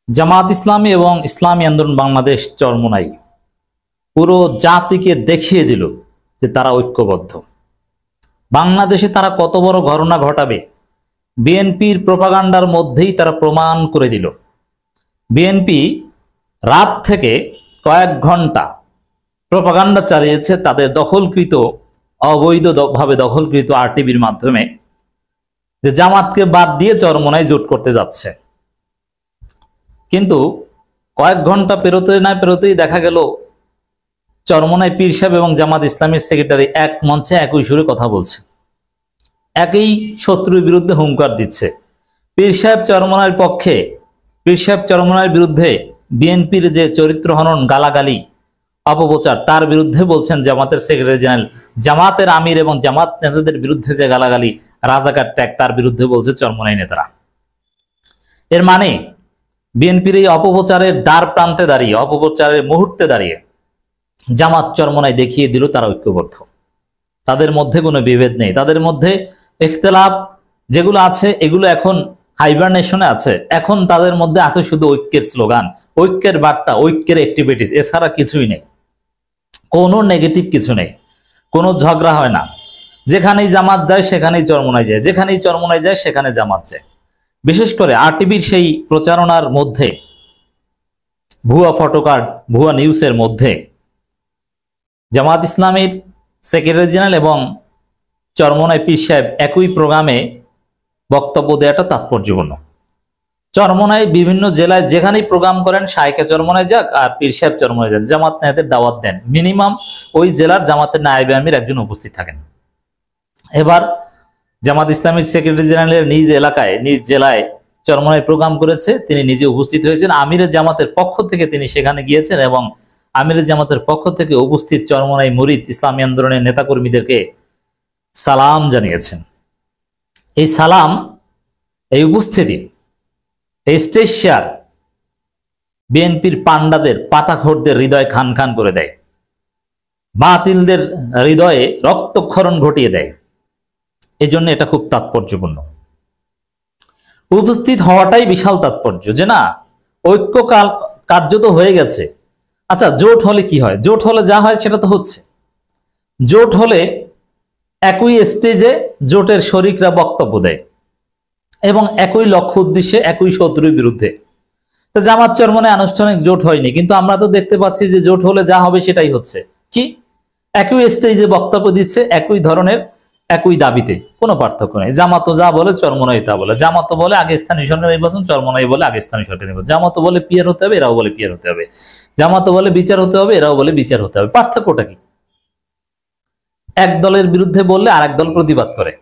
জামাত ইসলামী এবং ইসলামী আন্দোলন বাংলাদেশ চরমোনাই পুরো জাতিকে দেখিয়ে দিল যে তারা ঐক্যবদ্ধ। বাংলাদেশে তারা কত বড় ঘটনা ঘটাবে বিএনপির প্রোপাগান্ডার মধ্যেই তারা প্রমাণ করে দিল। বিএনপি রাত থেকে কয়েক ঘন্টা প্রোপাগান্ডা চালিয়েছে তাদের দখলকৃত অবৈধভাবে দখলকৃত আরটিভির মাধ্যমে যে জামাতকে বাদ দিয়ে চরমোনাই জোট করতে যাচ্ছে। কিন্তু কয়েক ঘন্টা পেরোতে না পেরোতেই দেখা গেল চরমোনাই পীর সাহেব এবং জামাত ইসলামীর সেক্রেটারি এক মঞ্চে একই সুরে কথা বলছে, একই শত্রুর বিরুদ্ধে হুঙ্কার দিচ্ছে। পীর সাহেব চরমোনাইয়ের পক্ষে, পীর সাহেব চরমোনাইয়ের বিরুদ্ধে বিএনপির যে চরিত্র হনন, গালাগালি, অপপ্রচার, তার বিরুদ্ধে বলছেন জামাতের সেক্রেটারি জেনারেল। জামাতের আমির এবং জামাত নেতাদের বিরুদ্ধে যে গালাগালি, রাজাকার ট্যাগ, তার বিরুদ্ধে বলছে চরমোনাই নেতারা। এর মানে বিএনপির এই অপপ্রচারের দ্বার প্রান্তে দাঁড়িয়ে, অপপ্রচারের মুহূর্তে দাঁড়িয়ে জামাত চরমোনাই দেখিয়ে দিল তারা ঐক্যবদ্ধ। তাদের মধ্যে কোনো বিভেদ নেই, তাদের মধ্যে ইখতিলাফ যেগুলো আছে এগুলো এখন হাইবারনেশনে আছে। এখন তাদের মধ্যে আছে শুধু ঐক্যের স্লোগান, ঐক্যের বার্তা, ঐক্যের অ্যাক্টিভিটিস, এছাড়া কিছুই নেই। কোনো নেগেটিভ কিছু নেই, কোনো ঝগড়া হয় না। যেখানেই জামাত যায় সেখানেই চরমোনাই যায়, যেখানেই চরমোনাই যায় সেখানে জামাত যায়। বিশেষ করে আরটিভির সেই প্রচারণার মধ্যে, ভুয়া ফটোকার্ড, ভুয়া নিউজের মধ্যে জামাত ইসলামীর সেক্রেটারি জেনারেল এবং চরমোনাই পীর সাহেব একই প্রোগ্রামে বক্তব্য দেওয়াটা তাৎপর্যপূর্ণ। চরমোনাই বিভিন্ন জেলায় যেখানেই প্রোগ্রাম করেন, শায়েখে চরমোনাই যাক আর পীর সাহেব চরমোনাই যান, জামাত নেতাদের দাওয়াত দেন। মিনিমাম ওই জেলার জামাতের নায়েবে আমির একজন উপস্থিত থাকেন। এবার জামাত ইসলামীর সেক্রেটারি জেনারেলের নিজ এলাকায়, নিজ জেলায় চরমোনাই প্রোগ্রাম করেছে, তিনি নিজে উপস্থিত হয়েছেন। আমিরের জামাতের পক্ষ থেকে তিনি সেখানে গিয়েছেন এবং আমিরের জামাতের পক্ষ থেকে উপস্থিত চরমোনাই মুরিদ ইসলামী আন্দোলনের নেতাকর্মীদেরকে সালাম জানিয়েছেন। এই সালাম, এই উপস্থিতি, এই স্টেজ শেয়ার বিএনপির পান্ডাদের, পাতাখোরদের হৃদয় খান খান করে দেয়, বাতিলদের হৃদয়ে রক্তক্ষরণ ঘটিয়ে দেয়। এই জন্য এটা খুব তাৎপর্যপূর্ণ। উপস্থিত হওয়াটাই বিশাল তাৎপর্য, যে না, ঐক্য কার্যত হয়ে গেছে। আচ্ছা, জোট হলে কি হয়? জোট হলে যা হয় সেটা তো হচ্ছে। জোট হলে একই স্টেজে জোটের শরিকরা বক্তব্য দেয় এবং একই লক্ষ্য উদ্দেশ্যে, একই শত্রুর বিরুদ্ধে। তো জামাত চরমোনাই আনুষ্ঠানিক জোট হয়নি, কিন্তু আমরা তো দেখতে পাচ্ছি যে জোট হলে যা হবে সেটাই হচ্ছে। কি? একই স্টেজে বক্তব্য দিচ্ছে, একই ধরনের, একই দাবিতে, কোনো পার্থক্য নেই। জামাতও যা বলে চরমোনাই তা বলে। জামাতও বলে আগে স্থানীয় সরকার নির্বাচন, চরমোনাই বলে আগে স্থানীয় সরকার নির্বাচন। জামাতও বলে পিয়ার হতে হবে, এরাও বলে পিয়ার হতে হবে। জামাতও বলে বিচার হতে হবে, এরাও বলে বিচার হতে হবে। পার্থক্যটা কি? এক দলের বিরুদ্ধে বললে আরেক দল প্রতিবাদ করে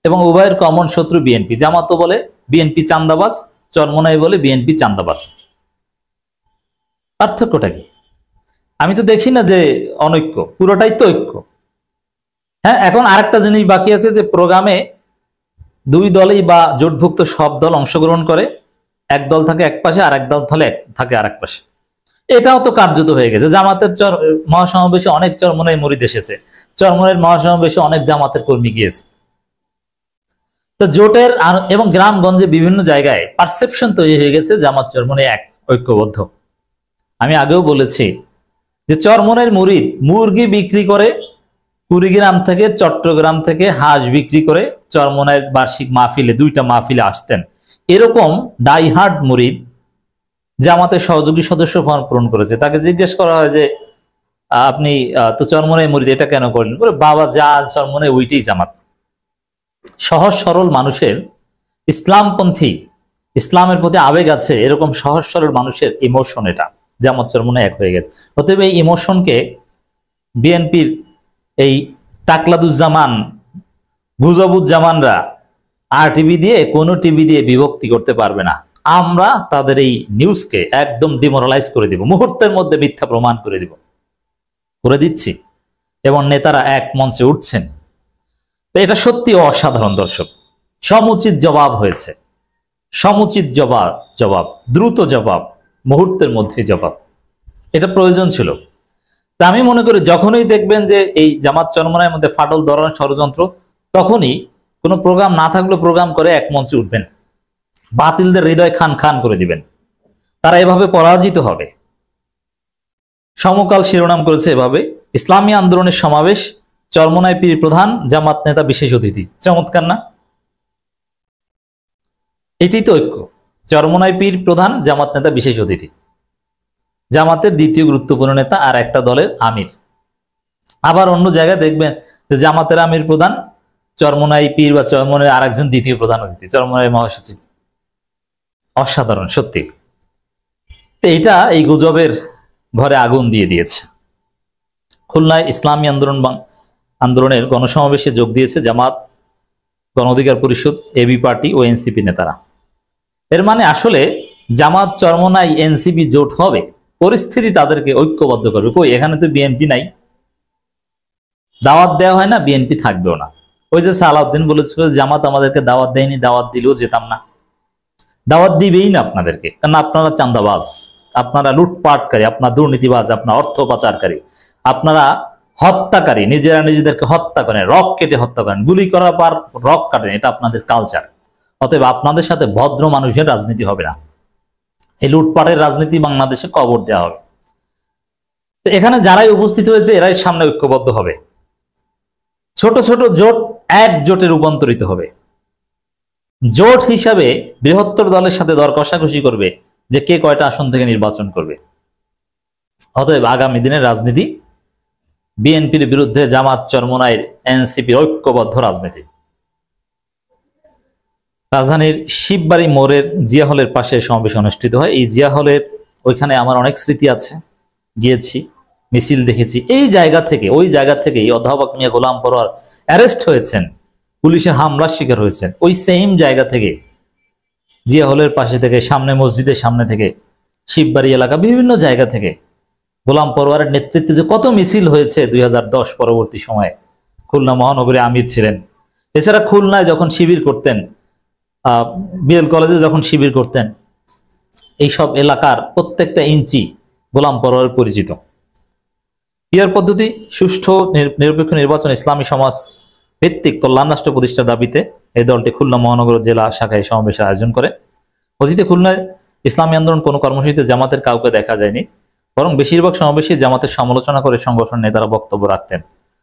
এবং উভয়ের কমন শত্রু বিএনপি। জামাতও বলে বিএনপি চান্দাবাজ, চরমোনাই বলে বিএনপি চান্দাবাজ। পার্থক্যটা কি? আমি তো দেখি না যে অনৈক্য, পুরোটাই তো ঐক্য। হ্যাঁ, এখন আরেকটা জিনিস বাকি আছে যে প্রোগ্রামে দুই দলেই বা জোটভুক্ত সব দল অংশগ্রহণ করে। এক দল থাকে এক পাশে, আর এক দল থাকে আরেক পাশে। এটাও তো কার্যত হয়ে গেছে। জামাতের মহাসমাবেশে অনেক চরমোনাই মুরিদ এসেছে, চরমোনাইয়ের মহাসমাবেশে অনেক জামাতের কর্মী গিয়েছে। তো জোটের এবং গ্রামগঞ্জে বিভিন্ন জায়গায় পারসেপশন তৈরি হয়ে গেছে জামাত চরমোনাই এক, ঐক্যবদ্ধ। আমি আগেও বলেছি যে চরমোনাইয়ের মুরিদ মুরগি বিক্রি করে কুড়িগ্রাম থেকে, চট্টগ্রাম থেকে হাঁস বিক্রি করে চরমোনাইয়ের বার্ষিক মাহফিলে, 2টা মাহফিলে আসতেন। এরকম ডাইহার্ড মুরিদ জামাতের সহযোগী সদস্য ফর্ম পূরণ করেছে। তাকে জিজ্ঞেস করা হয় যে আপনি তো চরমোনাই মুরিদ, এটা কেন করেন? বলে বাবা যা চরমোনাই ওইটাই জামাত। সহজ সরল মানুষের, ইসলামপন্থী, ইসলামের প্রতি আবেগ আছে এরকম সহজ সরল মানুষের ইমোশন, এটা জামাত চরমোনাই এক হয়ে গেছে। অতএব এই ইমোশনকে বিএনপির এই টাকলাদুজ্জামান, গুজবুজ্জামানরা আরটিভি দিয়ে, কোনো টিভি দিয়ে বিভক্তি করতে পারবে না। আমরা তাদের এই নিউজকে একদম ডিমোরালাইজ করে দিব, মুহূর্তের মধ্যে মিথ্যা প্রমাণ করে দিচ্ছি। এবং নেতারা এক মঞ্চে উঠছেন। তো এটা সত্যি অসাধারণ দর্শক। সমুচিত জবাব হয়েছে, সমুচিত জবাব, দ্রুত জবাব, মুহূর্তের মধ্যে জবাব। এটা প্রয়োজন ছিল। তা আমি মনে করি যখনই দেখবেন যে এই জামাত চরমোনাইয়ের মধ্যে ফাটল ধরানোর ষড়যন্ত্র, তখনই কোনো প্রোগ্রাম না থাকলেও প্রোগ্রাম করে এক মঞ্চে উঠবেন, বাতিলদের হৃদয় খান খান করে দিবেন। তারা এভাবে পরাজিত হবে। সমকাল শিরোনাম করেছে এভাবে, ইসলামী আন্দোলনের সমাবেশ, চরমোনাই পীর প্রধান, জামাত নেতা বিশেষ অতিথি। চমৎকার না? এটাই তো ঐক্য। চরমোনাই পীর প্রধান, জামাত নেতা বিশেষ অতিথি, জামাতের দ্বিতীয় গুরুত্বপূর্ণ নেতা আর একটা দলের আমির। আবার অন্য জায়গায় দেখবেন যে জামাতের আমির প্রধান, চরমোনাই পীর বা চরমোনাই আর একজন দ্বিতীয় প্রধান অতিথি, চরমোনাই মহাসচিব। অসাধারণ সত্যি। এটা এই গুজবের ঘরে আগুন দিয়ে দিয়েছে। খুলনায় ইসলামী আন্দোলনের গণসমাবেশে যোগ দিয়েছে জামাত, গণ অধিকার পরিষদ, এবি পার্টি ও এনসিপি নেতারা। এর মানে আসলে জামাত, চরমোনাই, এনসিপি জোট হবে, পরিস্থিতি তাদেরকে ঐক্যবদ্ধ করবে। কই, এখানে তো বিএনপি নাই, দাওয়াত দেওয়া হয় না, বিএনপি থাকবেও না। ওই যে সালাউদ্দিন বলেছিল জামাত আমাদেরকে দাওয়াত দেয়নি, দাওয়াত দিলেও যেতাম না। দাওয়াত দিবেই না আপনাদেরকে, কারণ আপনারা চাঁদাবাজ, আপনারা লুটপাটকারী, আপনার দুর্নীতিবাজ, আপনার অর্থ পাচারকারী, আপনারা হত্যাকারী, নিজেরা নিজেদেরকে হত্যা করেন, রক কেটে হত্যা করেন, গুলি করার পর রক কাটেন, এটা আপনাদের কালচার। অতএব আপনাদের সাথে ভদ্র মানুষের রাজনীতি হবে না, এই লুটপাটের রাজনীতি বাংলাদেশে কবর দেওয়া হবে। তো এখানে যারাই উপস্থিত হয়েছে এরাই সামনে ঐক্যবদ্ধ হবে, ছোট ছোট জোট এক জোটে রূপান্তরিত হবে। জোট হিসাবে বৃহত্তর দলের সাথে দর কষাকষি করবে যে কে কয়টা আসন থেকে নির্বাচন করবে। অতএব আগামী দিনের রাজনীতি বিএনপির বিরুদ্ধে জামাত, চরমোনাইর, এনসিপির ঐক্যবদ্ধ রাজনীতি। রাজধানীর শিববাড়ি মোড়ের জিয়া হলের পাশে সমাবেশ অনুষ্ঠিত হয়। এই জিয়া হলের ওইখানে আমার অনেক স্মৃতি আছে, গিয়েছি, মিছিল দেখেছি। এই জায়গা থেকে, ওই জায়গা থেকেই অধ্যাপক মিয়া গোলাম পরোয়ার অ্যারেস্ট হয়েছেন, পুলিশের হামলার শিকার হয়েছেন। ওই সেম জায়গা থেকে, জিয়া হলের পাশে থেকে, সামনে মসজিদের সামনে থেকে, শিববাড়ি এলাকা, বিভিন্ন জায়গা থেকে গোলাম পরোয়ারের নেতৃত্বে যে কত মিছিল হয়েছে 2010 পরবর্তী সময়ে। খুলনা মহানগরে আমির ছিলেন। এছাড়া খুলনায় যখন শিবির করতেন, বিএল কলেজে যখন শিবির করতেন, এইসব এলাকার প্রত্যেকটা ইঞ্চি গোলাম পরোয়ার পরিচিত। পিয়ার পদ্ধতি, সুষ্ঠু নিরপেক্ষ নির্বাচন, ইসলামী সমাজ ভিত্তিক কল্যাণ রাষ্ট্র প্রতিষ্ঠার দাবিতে এই দলটি খুলনা মহানগর জেলা শাখায় সমাবেশের আয়োজন করে। অতীতে খুলনায় ইসলামী আন্দোলন কোনো কর্মসূচিতে জামাতের কাউকে দেখা যায়নি, বরং বেশিরভাগ সমাবেশে জামাতের সমালোচনা করে সংগঠন নেতারা বক্তব্য রাখতেন।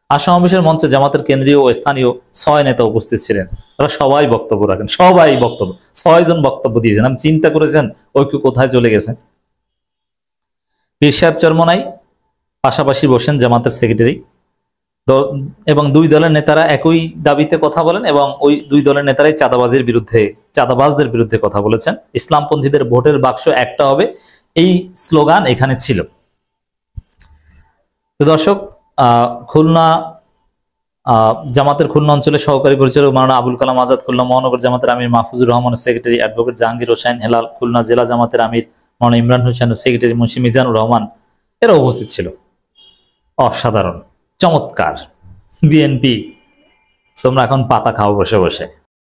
আর সমাবেশের মঞ্চে জামাতের কেন্দ্রীয় ও স্থানীয় 6 নেতা উপস্থিত ছিলেন। তারা সবাই বক্তব্য রাখেন, সবাই বক্তব্য, 6 জন বক্তব্য দিয়েছেন। আপনি চিন্তা করেছেন ঐক্য কোথায় চলে গেছে। পীর সাহেব চরমোনাই পাশাপাশি বসেন জামাতের সেক্রেটারি, এবং দুই দলের নেতারা একই দাবিতে কথা বলেন, এবং ওই দুই দলের নেতারাই চাঁদাবাজদের বিরুদ্ধে কথা বলেছেন। ইসলামপন্থীদের ভোটের বাক্স একটা হবে, এই স্লোগান এখানে ছিল। তো দর্শক, খুলনা জামাতের খুলনা অঞ্চলের সহকারী পরিচালক মাওলানা আবুল কালাম আজাদ, খুলনা মহানগর জামাতের আমির মাহফুজুর রহমানের সেক্রেটারি অ্যাডভোকেট জাহাঙ্গীর হোসেন হেলাল, খুলনা জেলা জামাতের আমির মাওলানা ইমরান হোসেন, সেক্রেটারি মুন্সি মিজানুর রহমান, এরা উপস্থিত ছিল। অসাধারণ, চমৎকার। বিএনপি তোমরা এখন পাতা খাও বসে বসে।